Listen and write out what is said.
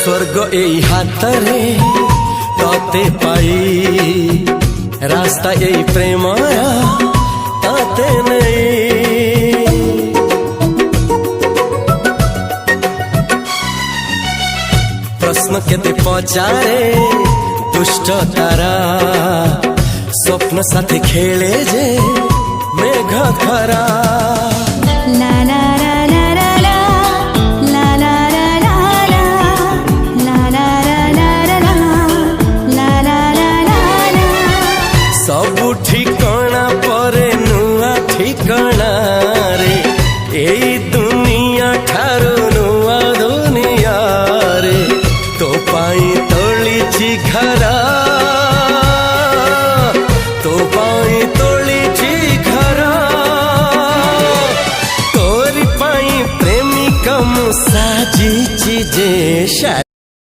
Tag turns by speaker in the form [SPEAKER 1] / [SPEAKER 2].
[SPEAKER 1] स्वर्ग एई हातरे तते पाई रास्ता एई प्रेमया ताते नहीं। प्रश्न केते पचारे दुष्ट तारा स्वप्न साथी खेले जे मेघ खरा।
[SPEAKER 2] ला ला ला ला ला ला ला ला ला ला ला ला ला ला ला।
[SPEAKER 1] सबु ठिकाना परे नुआ ठिकाना रे एई दुनिया ठारू नुआ दुनिया रे। तो पाई तोलिछि घरा तो पाई तोलिछि घरा तोरी पाई प्रेमिका मु साजिछि जे